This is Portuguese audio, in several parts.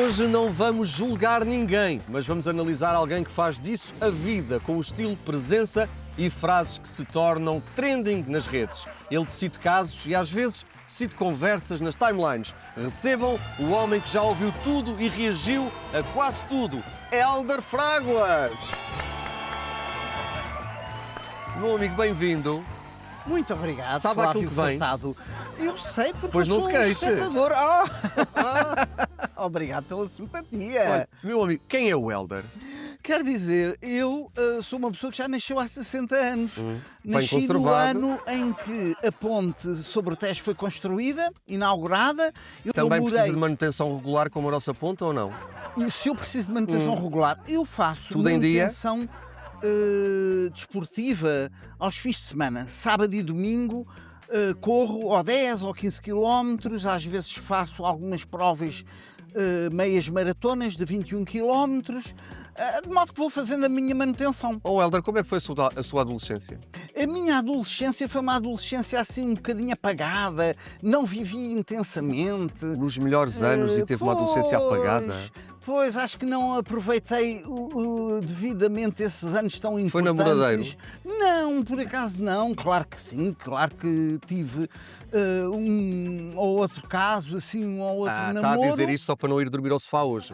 Hoje não vamos julgar ninguém, mas vamos analisar alguém que faz disso a vida, com o estilo presença e frases que se tornam trending nas redes. Ele decide casos e às vezes decide conversas nas timelines. Recebam o homem que já ouviu tudo e reagiu a quase tudo, Hélder Fráguas. Meu amigo, bem-vindo. Muito obrigado, Sabe Flávio aquilo que vem? Furtado. Eu sei, porque Pois eu não sou se queixe. espectador. Obrigado pela simpatia. Olha, meu amigo, quem é o Hélder? Quer dizer, eu sou uma pessoa que já nasceu há 60 anos. Bem Nasci no conservado. ano em que a ponte sobre o Tejo foi construída, inaugurada. Também precisa de morei... manutenção regular como a nossa ponta ou não? E se eu preciso de manutenção regular, eu faço Tudo em dia? manutenção desportiva aos fins de semana, sábado e domingo. Corro ou 10 ou 15 quilómetros, às vezes faço algumas provas, meias maratonas de 21 quilómetros, de modo que vou fazendo a minha manutenção. Oh, Hélder, como é que foi a sua adolescência? A minha adolescência foi uma adolescência assim um bocadinho apagada, não vivi intensamente. Nos melhores anos e teve uma adolescência apagada? Pois, acho que não aproveitei devidamente esses anos tão importantes. Foi namoradeiro? Não, por acaso não. Claro que sim, claro que tive um ou outro caso, assim, um ou outro namoro. Está a dizer isto só para não ir dormir ao sofá hoje?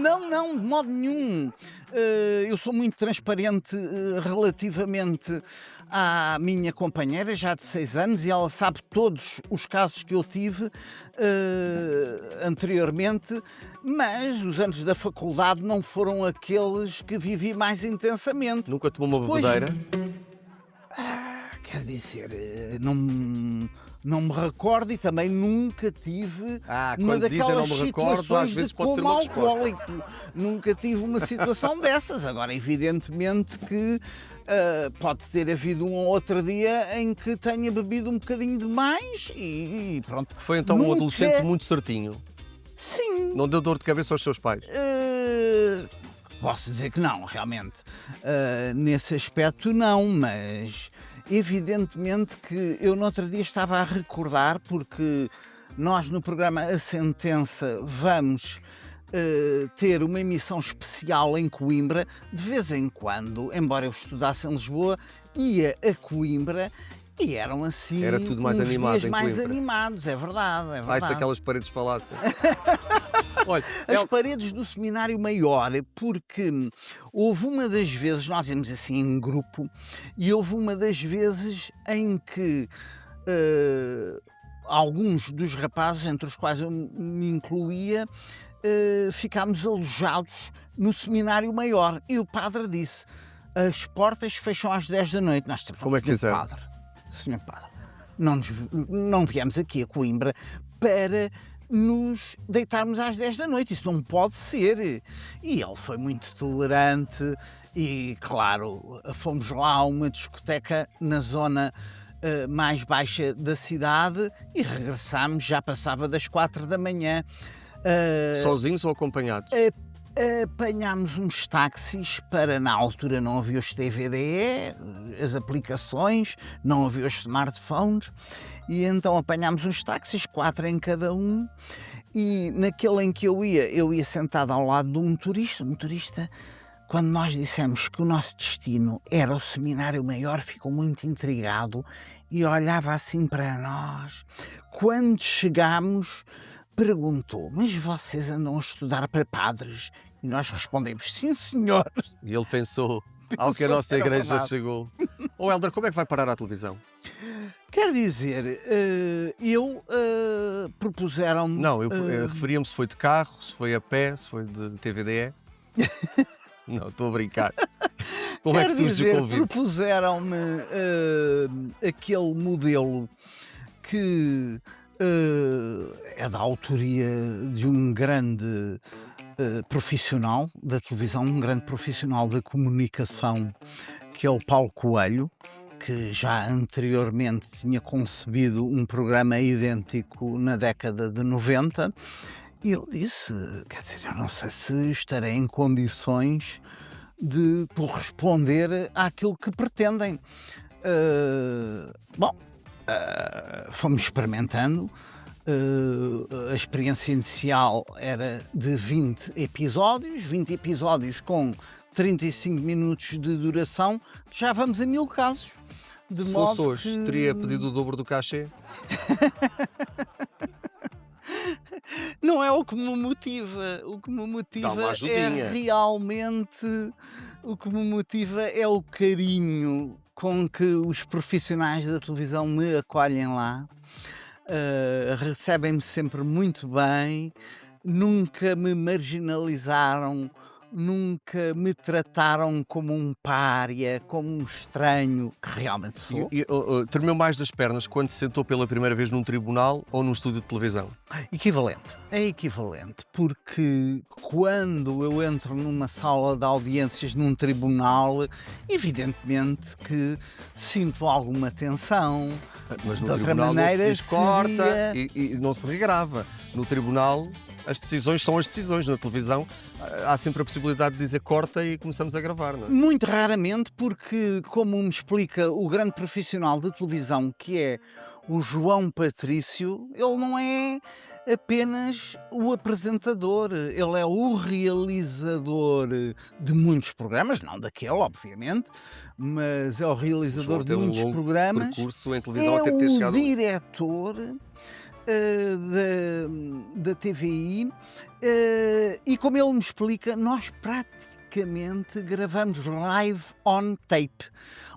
Não, de modo nenhum. Eu sou muito transparente relativamente à minha companheira, já de 6 anos, e ela sabe todos os casos que eu tive anteriormente, mas os anos da faculdade não foram aqueles que vivi mais intensamente. Nunca tomou uma Depois- bebedeira? Quer dizer, não me recordo e também nunca tive uma quando dizem daquelas não me recordo, situações às vezes de pode ser coma uma resposta. alcoólico. Nunca tive uma situação dessas. Agora, evidentemente que pode ter havido um ou outro dia em que tenha bebido um bocadinho demais e pronto. Foi então um Nunca- adolescente muito certinho. Sim. Não deu dor de cabeça aos seus pais? Posso dizer que não, realmente. Nesse aspecto não, mas evidentemente que eu no outro dia estava a recordar, porque nós no programa A Sentença vamos ter uma emissão especial em Coimbra. De vez em quando, embora eu estudasse em Lisboa, ia a Coimbra e eram assim Era tudo mais uns animado dias em mais Coimbra. animados, é verdade, é Ai, se verdade. aquelas paredes falassem. Olha, As paredes do Seminário Maior, porque houve uma das vezes, nós íamos assim em grupo, e houve uma das vezes em que alguns dos rapazes, entre os quais eu me incluía, ficámos alojados no Seminário Maior. E o padre disse: as portas fecham às 10 da noite. Nós tivemos, Como é que "Senhor fizeram?" Padre, Senhor Padre, não viemos aqui a Coimbra para nos deitarmos às 10 da noite, isso não pode ser. E ele foi muito tolerante e, claro, fomos lá a uma discoteca na zona mais baixa da cidade e regressámos, já passava das 4 da manhã. sozinhos ou acompanhados? Apanhámos uns táxis para, na altura não havia os TVDE, as aplicações, não havia os smartphones, e então apanhámos uns táxis, 4 em cada um, e naquele em que eu ia sentado ao lado do motorista. O motorista, quando nós dissemos que o nosso destino era o Seminário Maior, ficou muito intrigado e olhava assim para nós. Quando chegámos, perguntou: mas vocês andam a estudar para padres? E nós respondemos: sim, senhor. E ele pensou ao que a Pensou nossa que era igreja verdade. chegou. Oh, Hélder, como é que vai parar à televisão? Quer dizer, propuseram-me... Não, eu referia-me se foi de carro, se foi a pé, se foi de TVDE. Não, estou a brincar. Como é que Quer surge o dizer, convite? propuseram-me aquele modelo que é da autoria de um grande profissional da televisão, um grande profissional da comunicação, que é o Paulo Coelho, que já anteriormente tinha concebido um programa idêntico na década de 90, e eu disse, quer dizer, eu não sei se estarei em condições de corresponder àquilo que pretendem. Fomos experimentando. A experiência inicial era de 20 episódios com 35 minutos de duração, já vamos a 1000 casos. De Se modo fosse hoje, que... teria pedido o dobro do cachê? Não é o que me motiva. O que me Dá uma motiva ajudinha. é realmente... O que me motiva é o carinho com que os profissionais da televisão me acolhem lá. Recebem-me sempre muito bem, nunca me marginalizaram, nunca me trataram como um pária, como um estranho, que realmente sou. Tremeu mais das pernas quando se sentou pela primeira vez num tribunal ou num estúdio de televisão? Equivalente, é equivalente, porque quando eu entro numa sala de audiências num tribunal, evidentemente que sinto alguma tensão. Mas no De outra tribunal maneira, não se diz corta seria- e não se regrava. No tribunal as decisões são as decisões. Na televisão há sempre a possibilidade de dizer corta e começamos a gravar, não é? Muito raramente, porque, como me explica o grande profissional de televisão que é o João Patrício, ele não é apenas o apresentador, ele é o realizador de muitos programas, não daquele, obviamente, mas é o O realizador João de tem um muitos longo programas, percurso em televisão é até ter o chegado. diretor da TVI e, como ele me explica, nós praticamente gravamos live on tape,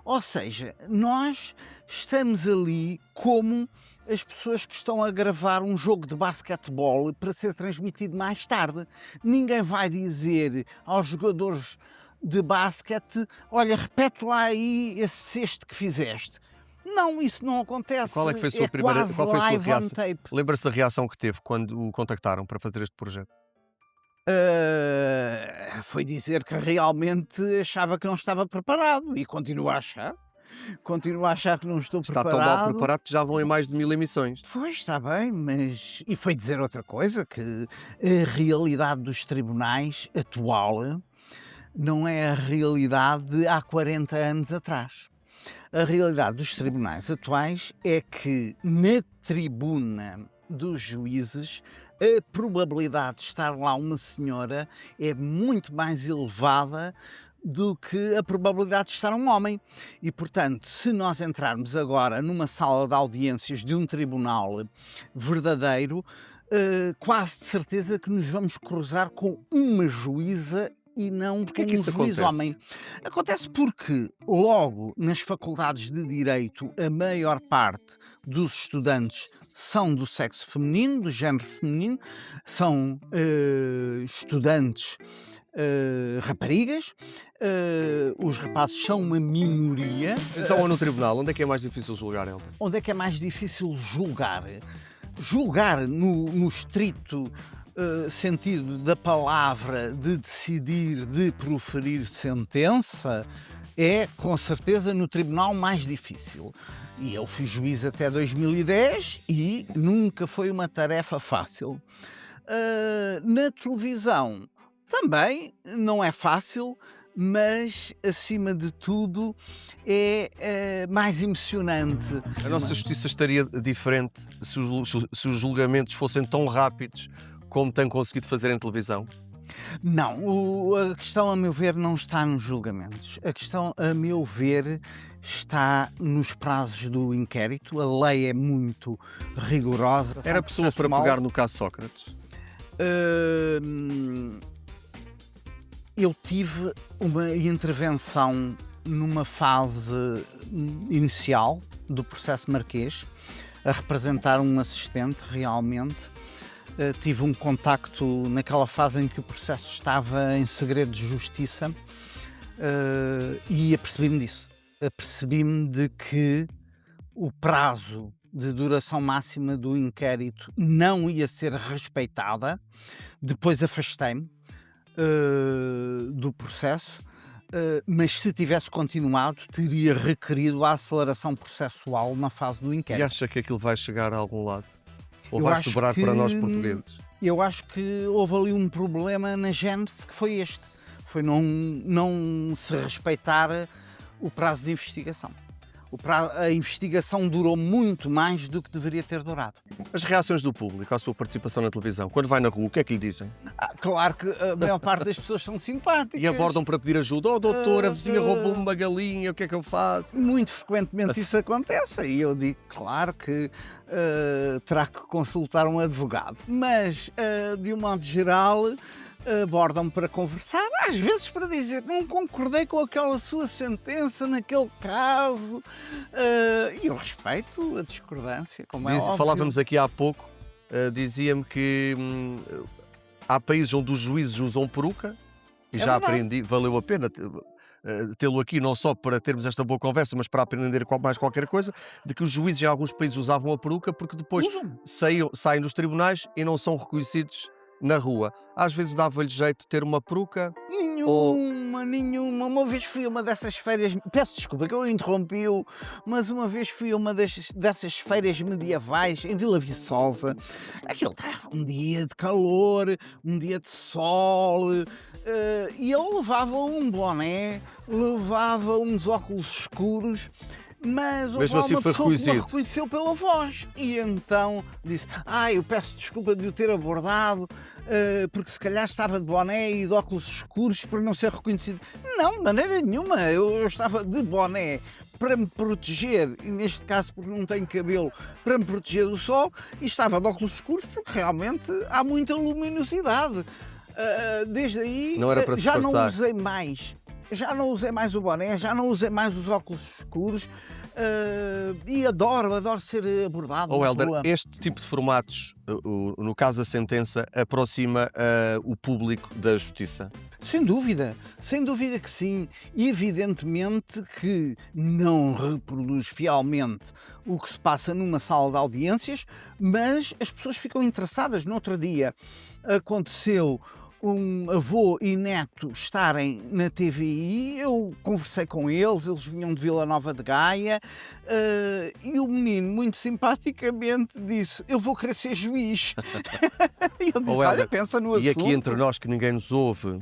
ou seja, nós estamos ali como as pessoas que estão a gravar um jogo de basquetebol para ser transmitido mais tarde. Ninguém vai dizer aos jogadores de basquete: olha, repete lá aí esse cesto que fizeste. Não, isso não acontece. Qual é que foi a sua quase qual foi a sua live on reação? tape. Lembra-se da reação que teve quando o contactaram para fazer este projeto? Foi dizer que realmente achava que não estava preparado e continuo a achar. Continuo a achar que não estou Está preparado. tão mal preparado que já vão em mais de 1000 emissões. Pois, está bem, mas... E foi dizer outra coisa, que a realidade dos tribunais atual não é a realidade de há 40 anos atrás. A realidade dos tribunais atuais é que na tribuna dos juízes a probabilidade de estar lá uma senhora é muito mais elevada do que a probabilidade de estar um homem. E, portanto, se nós entrarmos agora numa sala de audiências de um tribunal verdadeiro, quase de certeza que nos vamos cruzar com uma juíza e não Porquê com que um isso juiz acontece? homem. Acontece porque, logo nas faculdades de Direito, a maior parte dos estudantes são do sexo feminino, do género feminino, são estudantes raparigas, os rapazes são uma minoria. Prisão ou no tribunal, onde é que é mais difícil julgar, Helder? Onde é que é mais difícil julgar? Julgar no estrito sentido da palavra, de decidir, de proferir sentença, é com certeza no tribunal mais difícil. E eu fui juiz até 2010 e nunca foi uma tarefa fácil. Na televisão também não é fácil, mas acima de tudo é mais emocionante. A nossa justiça estaria diferente se os julgamentos fossem tão rápidos como tem conseguido fazer em televisão? Não, a questão, a meu ver, não está nos julgamentos. A questão, a meu ver, está nos prazos do inquérito. A lei é muito rigorosa. Era pessoa para pegar no caso Sócrates? Eu tive uma intervenção numa fase inicial do processo Marquês, a representar um assistente realmente. Tive um contacto naquela fase em que o processo estava em segredo de justiça e apercebi-me disso. Apercebi-me de que o prazo de duração máxima do inquérito não ia ser respeitada. Depois afastei-me do processo, mas se tivesse continuado, teria requerido a aceleração processual na fase do E inquérito. acha que aquilo vai chegar a algum lado? Ou Eu vai acho sobrar que- para nós portugueses? Eu acho que houve ali um problema na gênese que foi este. Foi não se respeitar o prazo de investigação. A investigação durou muito mais do que deveria ter durado. As reações do público à sua participação na televisão, quando vai na rua, o que é que lhe dizem? Claro que a maior parte das pessoas são simpáticas. E abordam para pedir ajuda. Oh, doutor, a vizinha roubou-me uma galinha, o que é que eu faço? Muito frequentemente isso acontece e eu digo, claro que terá que consultar um advogado. Mas, de um modo geral, abordam para conversar, às vezes para dizer não concordei com aquela sua sentença naquele caso, e eu respeito a discordância, como é óbvio. Falávamos aqui há pouco, dizia-me que há países onde os juízes usam peruca, e já verdade. aprendi, valeu a pena tê-lo aqui, não só para termos esta boa conversa, mas para aprender mais qualquer coisa, de que os juízes em alguns países usavam a peruca porque depois saem dos tribunais e não são reconhecidos na rua. Às vezes dava-lhe jeito de ter uma peruca. Nenhuma. Uma vez fui a uma dessas feiras, peço desculpa que eu interrompi-o, mas uma vez fui a uma dessas feiras medievais em Vila Viçosa. Aquilo estava um dia de calor, um dia de sol, e ele levava um boné, levava uns óculos escuros. Mas houve Mesmo assim uma foi pessoa que me reconhecido. reconheceu pela voz. E então disse, eu peço desculpa de o ter abordado, porque se calhar estava de boné e de óculos escuros para não ser reconhecido. Não, de maneira nenhuma, eu estava de boné para me proteger, e neste caso porque não tenho cabelo, para me proteger do sol, e estava de óculos escuros porque realmente há muita luminosidade. Desde aí Não era para se já não disfarçar. usei mais. Já não usei mais o boné, já não usei mais os óculos escuros, e adoro ser abordado na Helder, rua. este tipo de formatos, no caso da sentença, aproxima o público da justiça? Sem dúvida que sim. E evidentemente que não reproduz fielmente o que se passa numa sala de audiências, mas as pessoas ficam interessadas. No outro dia aconteceu um avô e neto estarem na TVI, eu conversei com eles vinham de Vila Nova de Gaia, e o menino muito simpaticamente disse, eu vou querer ser juiz. E eu disse, olha, Helder, pensa no assunto. E aqui entre nós que ninguém nos ouve,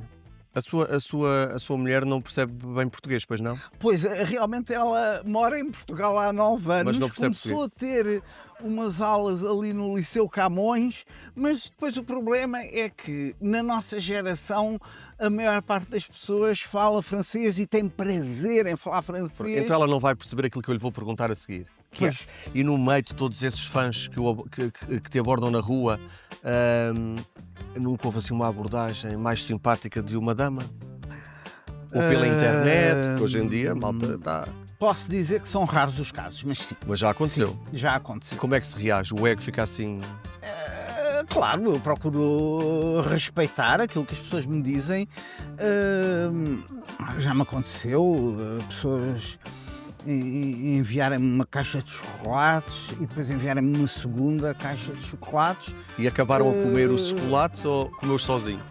a sua mulher não percebe bem português, pois não? Pois, realmente ela mora em Portugal há 9 anos, Mas não percebe começou a ter umas aulas ali no Liceu Camões, mas depois o problema é que na nossa geração a maior parte das pessoas fala francês e tem prazer em falar francês. Então ela não vai perceber aquilo que eu lhe vou perguntar a seguir. Pois. E no meio de todos esses fãs que te abordam na rua, nunca houve assim uma abordagem mais simpática de uma dama? Ou pela internet, que hoje em dia a malta está... Posso dizer que são raros os casos, mas sim. Mas já aconteceu. Sim, já aconteceu. E como é que se reage? O ego fica assim... Claro, eu procuro respeitar aquilo que as pessoas me dizem. Já me aconteceu pessoas enviarem-me uma caixa de chocolates e depois enviarem-me uma segunda caixa de chocolates. E acabaram a comer os chocolates ou comeu sozinho?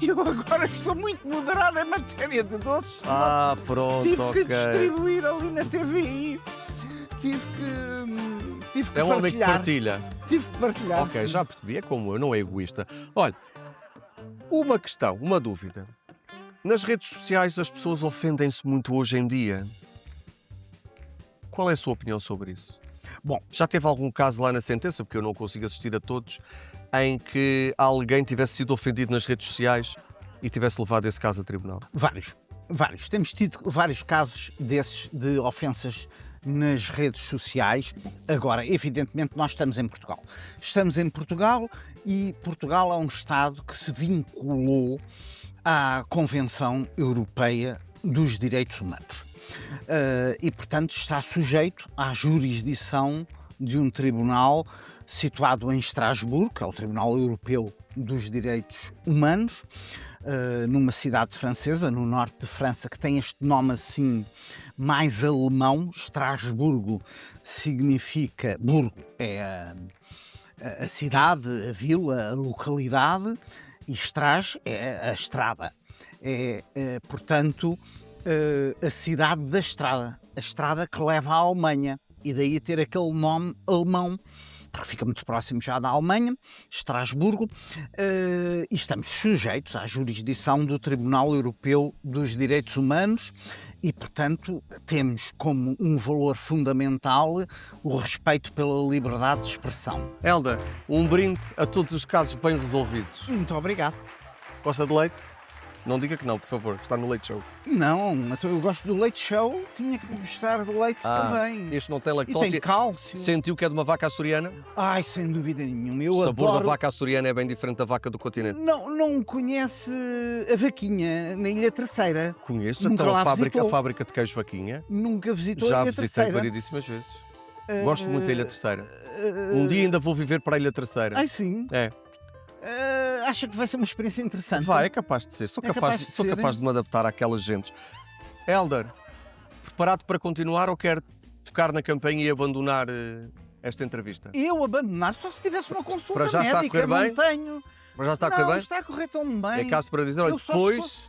Eu agora estou muito moderado em matéria de doces. Pronto, Tive que ok. distribuir ali na TVI. Tive que É um homem que partilhar. partilha. Tive que partilhar. Ok, sim. já percebi, é como eu, não é egoísta. Olha, uma questão, uma dúvida. Nas redes sociais as pessoas ofendem-se muito hoje em dia. Qual é a sua opinião sobre isso? Bom, Já teve algum caso lá na sentença, porque eu não consigo assistir a todos, em que alguém tivesse sido ofendido nas redes sociais e tivesse levado esse caso a tribunal? vários. Temos tido vários casos desses de ofensas nas redes sociais. Agora, evidentemente, nós estamos em Portugal. Estamos em Portugal e Portugal é um Estado que se vinculou à Convenção Europeia dos Direitos Humanos. E, portanto, está sujeito à jurisdição de um tribunal situado em Estrasburgo, que é o Tribunal Europeu dos Direitos Humanos, numa cidade francesa, no norte de França, que tem este nome assim mais alemão. Estrasburgo significa... Burgo é a cidade, a vila, a localidade, e Stras é a estrada. Portanto, a cidade da estrada. A estrada que leva à Alemanha. E daí ter aquele nome alemão, porque fica muito próximo já da Alemanha, Estrasburgo, e estamos sujeitos à jurisdição do Tribunal Europeu dos Direitos Humanos E, portanto, temos como um valor fundamental o respeito pela liberdade de expressão. Hélder, um brinde a todos os casos bem resolvidos. Muito obrigado. Gosta de leite? Não diga que não, por favor, está no Leite Show. Não, mas eu gosto do leite show, tinha que gostar do leite também. Este não tem E lactose. tem cálcio. Sentiu que é de uma vaca açoriana? Ai, sem dúvida nenhuma. Eu O sabor adoro... da vaca açoriana é bem diferente da vaca do continente. Não conhece a vaquinha na Ilha Terceira? Conheço, Nunca então lá a visitou. fábrica de queijo vaquinha. Nunca visitou a Já Ilha visitei Terceira? variedíssimas vezes. Gosto muito da Ilha Terceira. Um dia ainda vou viver para a Ilha Terceira. Ai, sim. É. Acha que vai ser uma experiência interessante? Vai, é capaz de ser. Sou capaz de me adaptar àquelas gentes. Hélder, preparado para continuar ou quer tocar na campainha e abandonar esta entrevista? Eu abandonar só se tivesse uma consulta Para já está a médica. correr bem? Não tenho. Mas já está a correr bem? Está a correr tão bem. É caso para dizer, olha, Eu só depois... se fosse...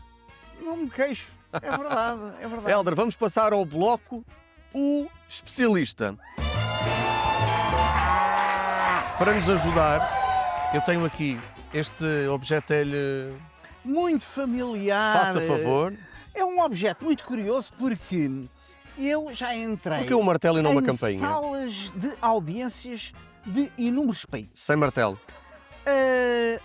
Não me queixo. É verdade, é verdade. Hélder, vamos passar ao bloco O Especialista. Para nos ajudar, eu tenho aqui este objeto-lhe... Muito familiar. Faça favor. É um objeto muito curioso porque eu já entrei Porque um martelo e não uma em campainha? salas de audiências de inúmeros países. Sem martelo.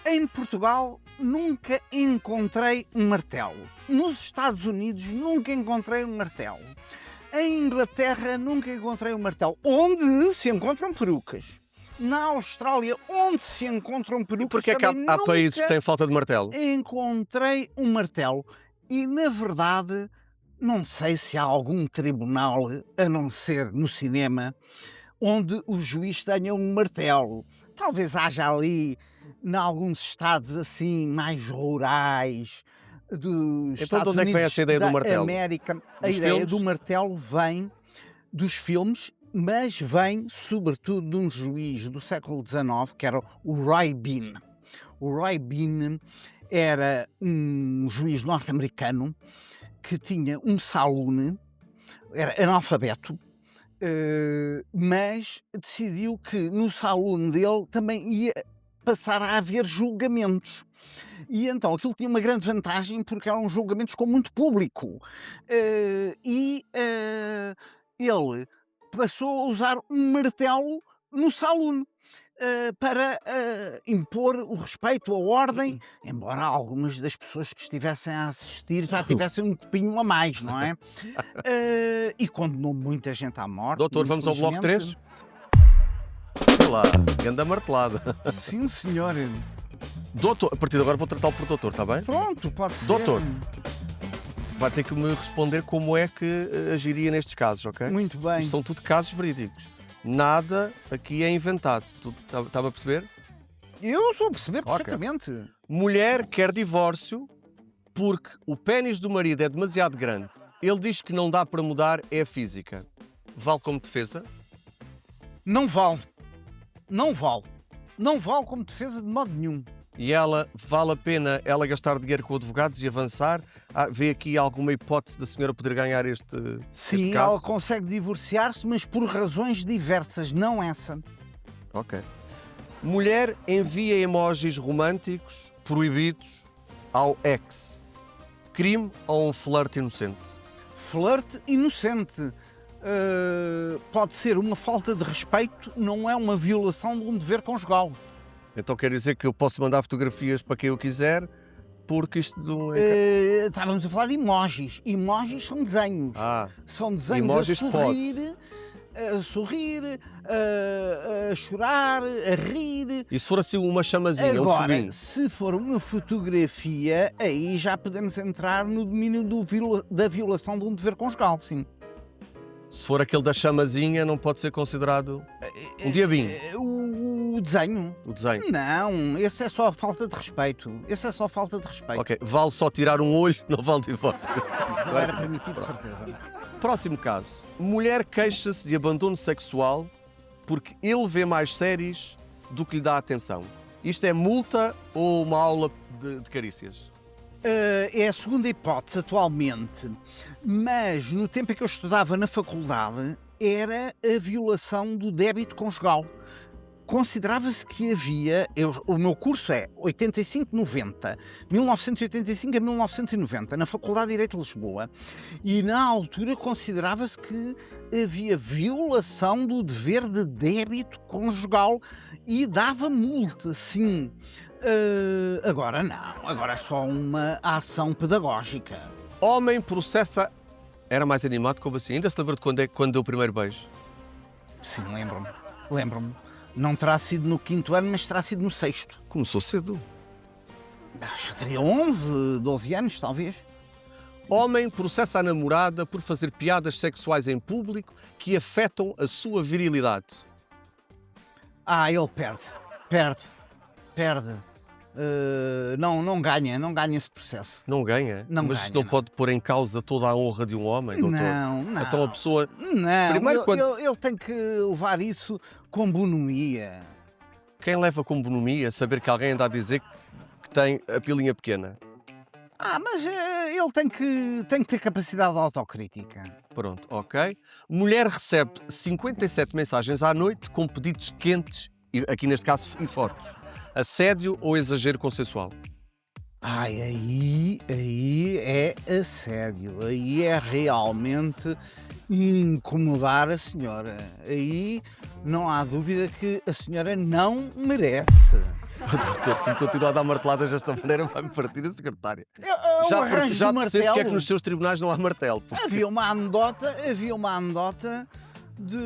Em Portugal nunca encontrei um martelo. Nos Estados Unidos nunca encontrei um martelo. Em Inglaterra nunca encontrei um martelo. Onde se encontram perucas. Na Austrália, onde se encontram perucas, Porque é que há países que têm falta de martelo? Encontrei um martelo e, na verdade, não sei se há algum tribunal, a não ser no cinema, onde o juiz tenha um martelo. Talvez haja ali, em alguns estados assim, mais rurais, dos Então, Estados de onde é que vem Unidos essa ideia do da martelo? América. A Dos ideia filmes? do martelo vem dos filmes, mas vem sobretudo de um juiz do século XIX, que era o Roy Bean. O Roy Bean era um juiz norte-americano que tinha um saloon, era analfabeto, mas decidiu que no saloon dele também ia passar a haver julgamentos. E então aquilo tinha uma grande vantagem porque eram julgamentos com muito público. Ele passou a usar um martelo no saloon para impor o respeito, a ordem, embora algumas das pessoas que estivessem a assistir já tivessem um copinho a mais, não é? E condenou muita gente à morte. Doutor, vamos ao bloco 3? infelizmente. Olá, anda martelada. Sim, senhor. Doutor, a partir de agora vou tratá-lo por doutor, está bem? Pronto, pode ser. Doutor. Vai ter que me responder como é que agiria nestes casos, ok? Muito bem. Isto são tudo casos verídicos. Nada aqui é inventado. Estava a perceber? Eu estou a perceber Ok. perfeitamente. Mulher quer divórcio porque o pénis do marido é demasiado grande. Ele diz que não dá para mudar, é a física. Vale como defesa? Não vale. Não vale. Não vale como defesa de modo nenhum. E ela, vale a pena ela gastar dinheiro com advogados e avançar? Vê aqui alguma hipótese da senhora poder ganhar este Sim, caso? ela consegue divorciar-se, mas por razões diversas, não essa. Ok. Mulher envia emojis românticos proibidos ao ex. Crime ou um flerte inocente? Flerte inocente. Pode ser uma falta de respeito, não é uma violação de um dever conjugal. Então quer dizer que eu posso mandar fotografias para quem eu quiser, porque isto não Estávamos a falar de emojis. Emojis são desenhos. São desenhos emojis a sorrir, a chorar, a rir. E se for assim uma chamazinha, um Agora, foguinho? se for uma fotografia, aí já podemos entrar no domínio da violação de um dever conjugal, sim. Se for aquele da chamazinha, não pode ser considerado um diabinho, O desenho? o desenho. Não, esse é só falta de respeito. Esse é só falta de respeito. Ok, vale só tirar um olho, não vale divórcio. Não era permitido, de certeza. Próximo caso. Mulher queixa-se de abandono sexual porque ele vê mais séries do que lhe dá atenção. Isto é multa ou uma aula de carícias? É a segunda hipótese atualmente, mas no tempo em que eu estudava na faculdade era a violação do débito conjugal. considerava-se que havia, o meu curso é 85-90, 1985 a 1990, na Faculdade de Direito de Lisboa, e na altura considerava-se que havia violação do dever de débito conjugal e dava multa, sim. Agora não, agora é só uma ação pedagógica. Homem processa... Era mais animado, como assim? Ainda se lembra de quando deu o primeiro beijo? Sim, lembro-me. Não terá sido no 5º ano, mas terá sido no 6º. Começou cedo. Já teria 11, 12 anos, talvez. Homem processa a namorada por fazer piadas sexuais em público que afetam a sua virilidade. Ele perde. Não ganha esse processo. Não ganha? Não Mas ganha, não não. pode pôr em causa toda a honra de um homem, doutor? Não. Então a pessoa... Não, Primeiro, ele tem que levar isso com bonomia. Quem leva com bonomia saber que alguém anda a dizer que tem a pilinha pequena? Mas ele tem que ter capacidade de autocrítica. Pronto, ok. Mulher recebe 57 mensagens à noite com pedidos quentes, e aqui neste caso e fortes. Assédio ou exagero consensual? Aí é assédio. Aí é realmente incomodar a senhora. Aí não há dúvida que a senhora não merece. Doutor, se me continuar a dar marteladas desta maneira, vai-me partir a secretária. Já Já percebo porque é que nos seus tribunais não há martelo. Havia uma anedota de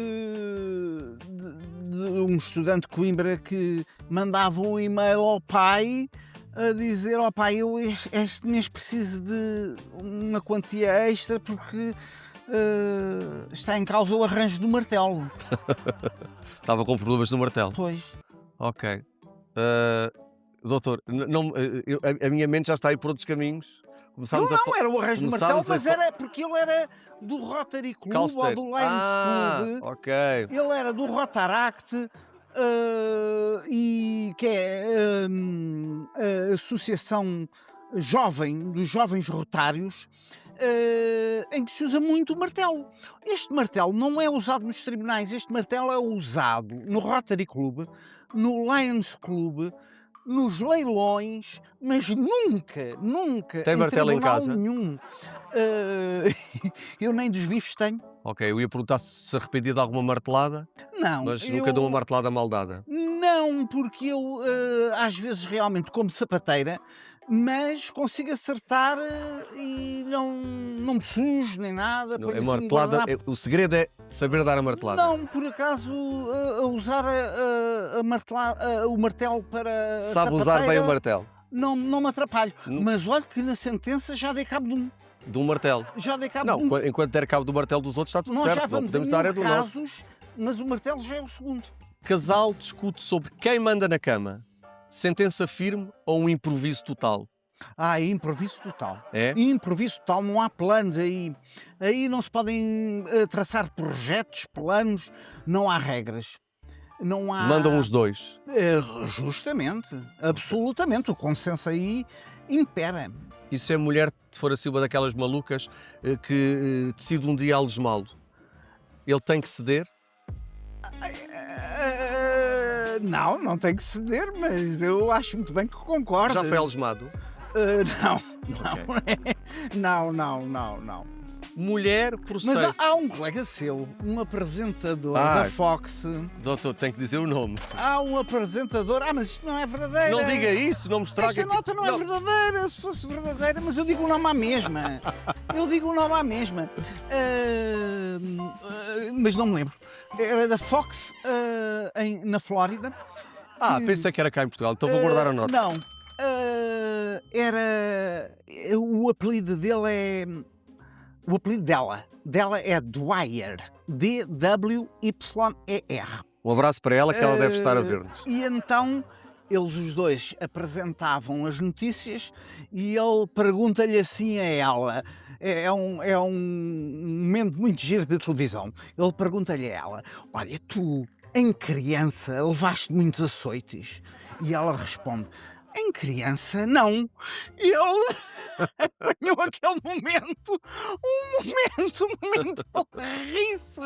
um estudante de Coimbra que mandava um e-mail ao pai a dizer: pai, eu este mês preciso de uma quantia extra porque está em causa o arranjo do martelo. Estava com problemas no martelo? Pois. Ok. Doutor, a minha mente já está aí por outros caminhos. Era o arranjo do martelo, mas era porque ele era do Rotary Club ou do Lions Club. Ok. Ele era do Rotaract, e que é a Associação Jovem dos Jovens Rotários, em que se usa muito o martelo. Este martelo não é usado nos tribunais, este martelo é usado no Rotary Club, no Lions Club, nos leilões, mas nunca Tem martelo em casa? Nenhum. Eu nem dos bifes tenho. Ok, eu ia perguntar se se arrependia de alguma martelada, Não. mas nunca deu uma martelada mal dada. Não, porque eu às vezes realmente como sapateira, mas consigo acertar e não me sujo nem nada. Não, o segredo é saber dar a martelada. Não, por acaso a usar o martelo para Sabe usar bem o martelo. Não me atrapalho. Mas olha que na sentença já dei cabo de um. De um martelo. Já dei cabo de um. Não, enquanto der cabo do martelo dos outros está tudo Nós certo. já vamos não podemos em dar é do nosso. casos, mas o martelo já é o segundo. Casal discute sobre quem manda na cama. Sentença firme ou um improviso total? Improviso total. É? Improviso total, não há planos aí. Aí não se podem traçar projetos, planos, não há regras. Não há... Mandam os dois. Justamente, absolutamente. O consenso aí impera. E se a mulher for assim uma daquelas malucas que decide um dia algemá-lo, ele tem que ceder? Não tem que ceder, mas eu acho muito bem que concordo. Já foi algemado? Não. Mulher processa. Mas há um colega seu, um apresentador da Fox. Doutor, tem que dizer o nome. Há um apresentador. Mas isto não é verdadeiro. Não diga isso, não me estrague. Esta nota não é verdadeira. Se fosse verdadeira, mas eu digo o nome à mesma. Mas não me lembro. Era da Fox na Flórida. Pensei que era cá em Portugal, então vou guardar a nota. Não. O apelido dele é. O apelido dela é Dwyer. D-W-Y-E-R. Um abraço para ela, que ela deve estar a ver-nos. E então, eles os dois apresentavam as notícias e ele pergunta-lhe assim a ela. É um momento muito giro de televisão. Ele pergunta-lhe a ela: olha, tu, em criança, levaste muitos açoites? E ela responde: Em criança, não. Ele apanhou aquele momento, um momento, ri-se.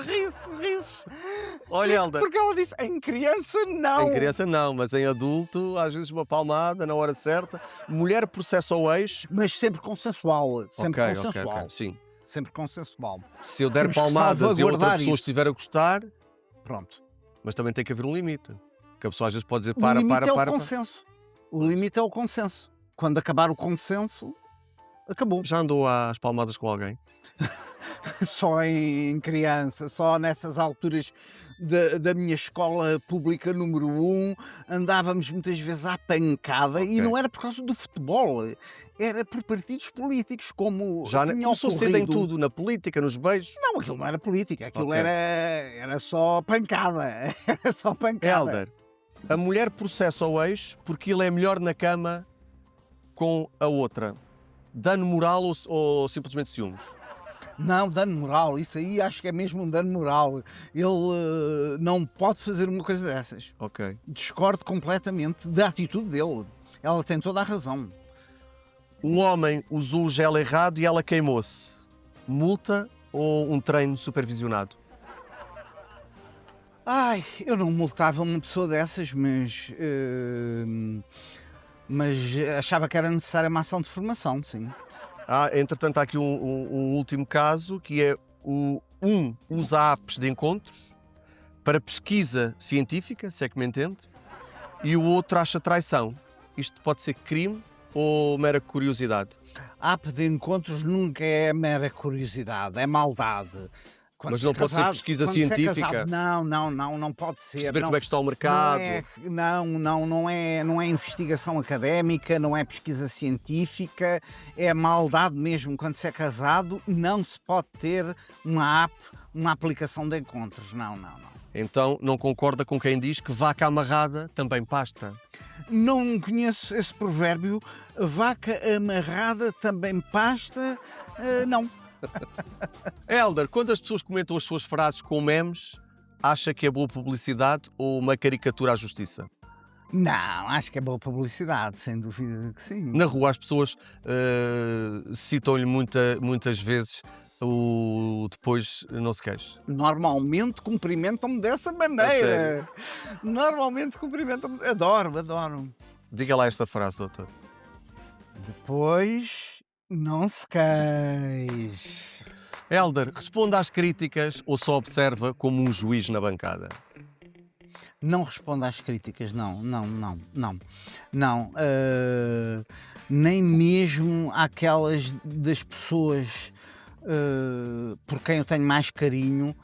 Olha, Helder, Porque ela disse, em criança, não. em criança não, mas em adulto, às vezes uma palmada na hora certa. Mulher processa o ex. Mas sempre consensual, sempre Ok, consensual. ok, sim. Sempre consensual. Se eu der Temos que palmadas e a outra salvaguardar pessoa isso. estiver a gostar, Pronto. mas também tem que haver um limite. Que a pessoa às vezes pode dizer O para, limite é o para. consenso. O limite é o consenso. Quando acabar o consenso, acabou. Já andou às palmadas com alguém? Só em criança, só nessas alturas da minha escola pública número 1, andávamos muitas vezes à pancada e Ok. não era por causa do futebol, era por partidos políticos, como Já tinha começou cedo em ocorrido. tudo, na política, nos beijos. Não, aquilo não era política, aquilo Ok. era só pancada, era só pancada. Helder, a mulher processa o ex porque ele é melhor na cama com a outra. Dano moral ou simplesmente ciúmes? Não, dano moral, isso aí acho que é mesmo um dano moral. Ele não pode fazer uma coisa dessas. Ok. Discordo completamente da atitude dele. Ela tem toda a razão. Um homem usou o gel errado e ela queimou-se. Multa ou um treino supervisionado? Ai, eu não multava uma pessoa dessas, mas achava que era necessária uma ação de formação, sim. Entretanto, há aqui um último caso, que é usa apps de encontros para pesquisa científica, se é que me entende, e o outro acha traição. Isto pode ser crime ou mera curiosidade? App de encontros nunca é mera curiosidade, é maldade. Quando Mas se não é pode ser casado- pesquisa quando se é científica? casado- não pode ser. Perceber não. como é que está o mercado? Não é investigação académica, não é pesquisa científica, é maldade mesmo. Quando se é casado, não se pode ter uma app, uma aplicação de encontros. Não. Então não concorda com quem diz que vaca amarrada também pasta? Não conheço esse provérbio. Vaca amarrada também pasta. Não. Helder, quando as pessoas comentam as suas frases com memes, acha que é boa publicidade ou uma caricatura à justiça? Não, acho que é boa publicidade, sem dúvida que sim. Na rua as pessoas citam-lhe muitas vezes o depois não se queixe. Normalmente cumprimentam-me dessa maneira. Normalmente cumprimentam-me. Adoro. Diga lá esta frase, doutor. Depois não se queixe. Helder, responda às críticas ou só observa como um juiz na bancada? Não respondo às críticas, não. Nem mesmo àquelas das pessoas por quem eu tenho mais carinho.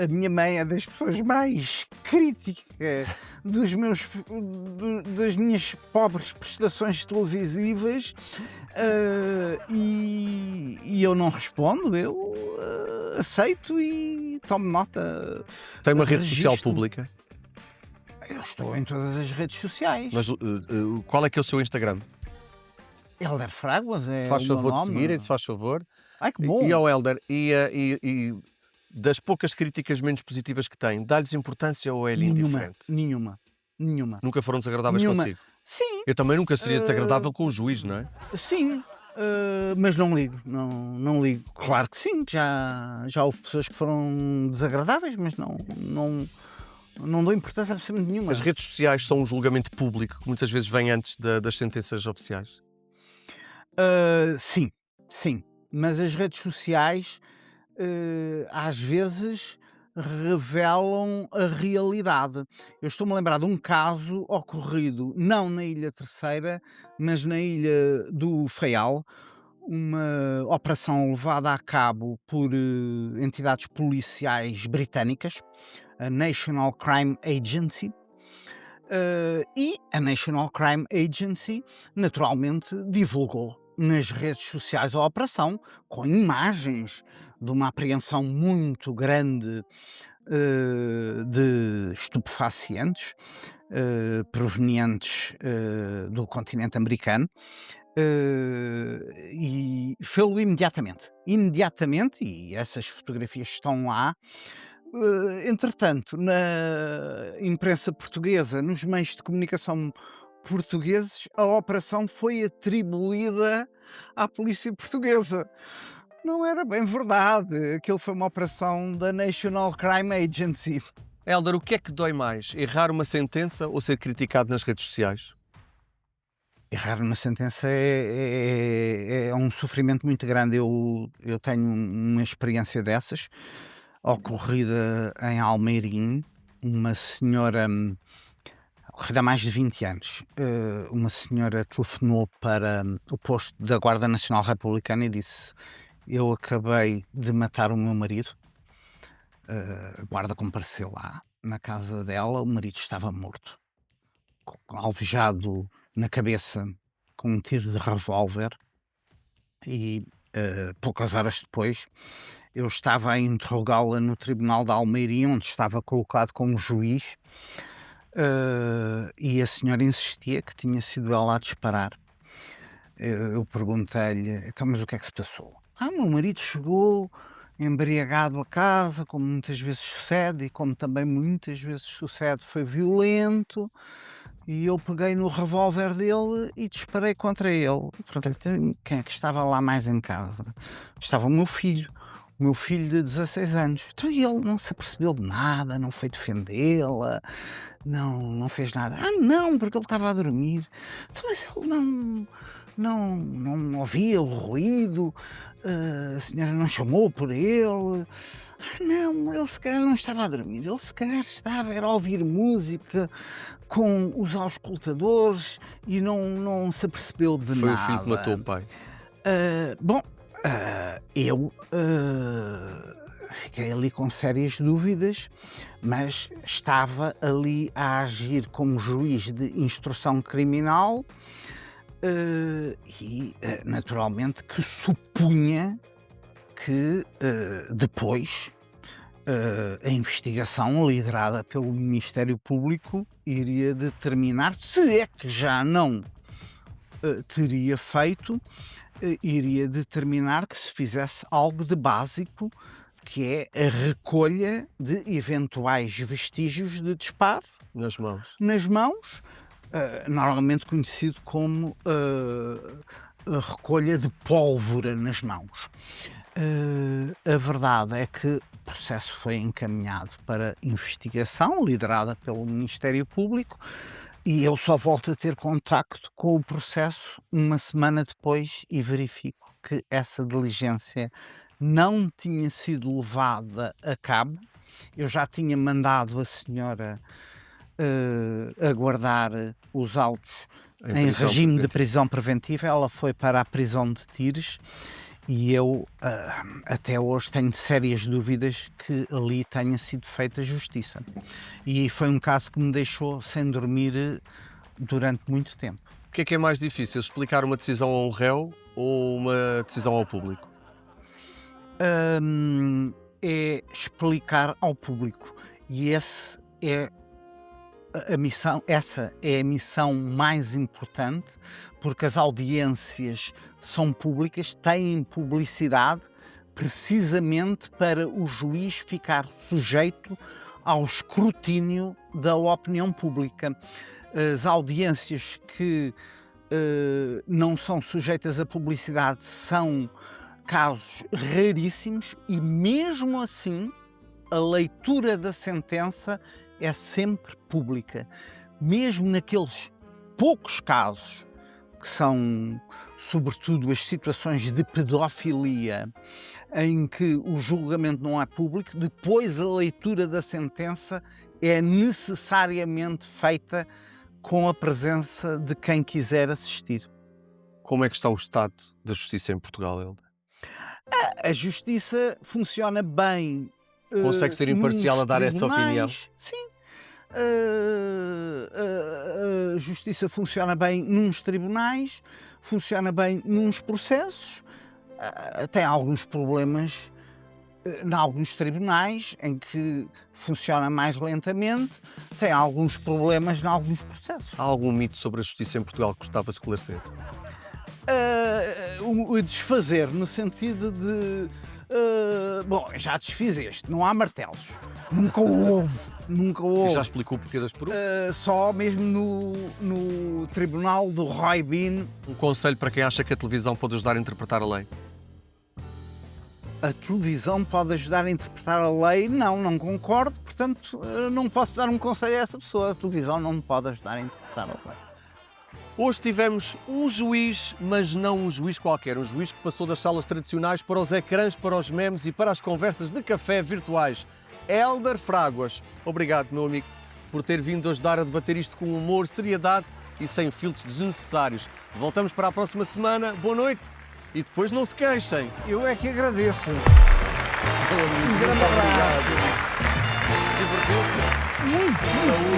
A minha mãe é das pessoas mais críticas das minhas pobres prestações televisivas e eu não respondo, eu aceito e tomo nota. Tem uma rede social Registro. pública, Eu estou em todas as redes sociais. mas qual é que é o seu Instagram? Helder Fraguas é Faz o meu favor de nome. seguirem, se faz favor. Ai, que bom. E ao Helder, e das poucas críticas menos positivas que tem, dá-lhes importância ou é-lhe indiferente? Nenhuma. Nunca foram desagradáveis Nenhuma. consigo? Sim, Eu também nunca seria desagradável com o juiz, não é? sim. Mas não ligo, não ligo. Claro que sim, já houve pessoas que foram desagradáveis, mas não dou importância absolutamente nenhuma. As redes sociais são um julgamento público que muitas vezes vem antes das sentenças oficiais. Sim. Mas as redes sociais às vezes revelam a realidade. Eu estou-me a lembrar de um caso ocorrido não na Ilha Terceira, mas na Ilha do Faial, uma operação levada a cabo por entidades policiais britânicas, a National Crime Agency. E a National Crime Agency naturalmente divulgou nas redes sociais a operação com imagens de uma apreensão muito grande de estupefacientes provenientes do continente americano. E fê-lo imediatamente, e essas fotografias estão lá. Entretanto, na imprensa portuguesa, nos meios de comunicação portugueses, a operação foi atribuída à polícia portuguesa. Não era bem verdade. Aquilo foi uma operação da National Crime Agency. Hélder, o que é que dói mais? Errar uma sentença ou ser criticado nas redes sociais? Errar uma sentença é um sofrimento muito grande. Eu tenho uma experiência dessas, ocorrida em Almeirim. Uma senhora, ocorrida há mais de 20 anos, uma senhora telefonou para o posto da Guarda Nacional Republicana e disse: eu acabei de matar o meu marido. A guarda compareceu lá na casa dela, o marido estava morto, alvejado na cabeça com um tiro de revólver, e poucas horas depois eu estava a interrogá-la no tribunal de Almeirim, onde estava colocado como juiz, e a senhora insistia que tinha sido ela a disparar. Eu perguntei-lhe: então, mas o que é que se passou? Meu marido chegou embriagado a casa, como muitas vezes sucede, e como também muitas vezes sucede, foi violento, e eu peguei no revólver dele e disparei contra ele. Perguntei-lhe: quem é que estava lá mais em casa? Estava o meu filho de 16 anos. Então ele não se apercebeu de nada, não foi defendê-la, não fez nada. Não, porque ele estava a dormir. Então, mas ele não ouvia o ruído, a senhora não chamou por ele. Não, ele se calhar não estava a dormir, ele se calhar era a ouvir música com os auscultadores e não se apercebeu de nada. Foi o filho que matou o pai. Eu fiquei ali com sérias dúvidas, mas estava ali a agir como juiz de instrução criminal, e naturalmente que supunha que depois a investigação liderada pelo Ministério Público iria determinar, se é que já não teria feito, iria determinar que se fizesse algo de básico, que é a recolha de eventuais vestígios de disparo Nas mãos, normalmente conhecido como a recolha de pólvora nas mãos. A verdade é que o processo foi encaminhado para investigação, liderada pelo Ministério Público, e eu só volto a ter contacto com o processo uma semana depois e verifico que essa diligência não tinha sido levada a cabo. Eu já tinha mandado a senhora aguardar os autos em regime de prisão preventiva. Ela foi para a prisão de Tires e eu até hoje tenho sérias dúvidas que ali tenha sido feita justiça. E foi um caso que me deixou sem dormir durante muito tempo. O que é mais difícil, explicar uma decisão a um réu ou uma decisão ao público? É explicar ao público, e essa é a missão mais importante, porque as audiências são públicas, têm publicidade, precisamente para o juiz ficar sujeito ao escrutínio da opinião pública. As audiências que não são sujeitas à publicidade são casos raríssimos, e mesmo assim a leitura da sentença é sempre pública. Mesmo naqueles poucos casos, que são sobretudo as situações de pedofilia, em que o julgamento não é público, depois a leitura da sentença é necessariamente feita com a presença de quem quiser assistir. Como é que está o estado da justiça em Portugal, Hélder? A justiça funciona bem. Consegue ser imparcial a dar essa opinião? Sim. A justiça funciona bem nos tribunais, funciona bem nos processos. Tem alguns problemas em alguns tribunais em que funciona mais lentamente, tem alguns problemas em alguns processos. Há algum mito sobre a justiça em Portugal que gostava de esclarecer? O desfazer, no sentido de... bom, já desfiz este, não há martelos. Nunca houve Nunca E houve. já explicou o porquê das perguntas? Só mesmo no tribunal do Roy Bean. Um conselho para quem acha que a televisão pode ajudar a interpretar a lei? A televisão pode ajudar a interpretar a lei? Não concordo, portanto não posso dar um conselho a essa pessoa. A televisão não me pode ajudar a interpretar a lei. Hoje tivemos um juiz, mas não um juiz qualquer. Um juiz que passou das salas tradicionais para os ecrãs, para os memes e para as conversas de café virtuais. Hélder Fraguas. Obrigado, meu amigo, por ter vindo ajudar a debater isto com humor, seriedade e sem filtros desnecessários. Voltamos para a próxima semana. Boa noite e depois não se queixem. Eu é que agradeço. Um grande abraço. Divertiu-se? Muito.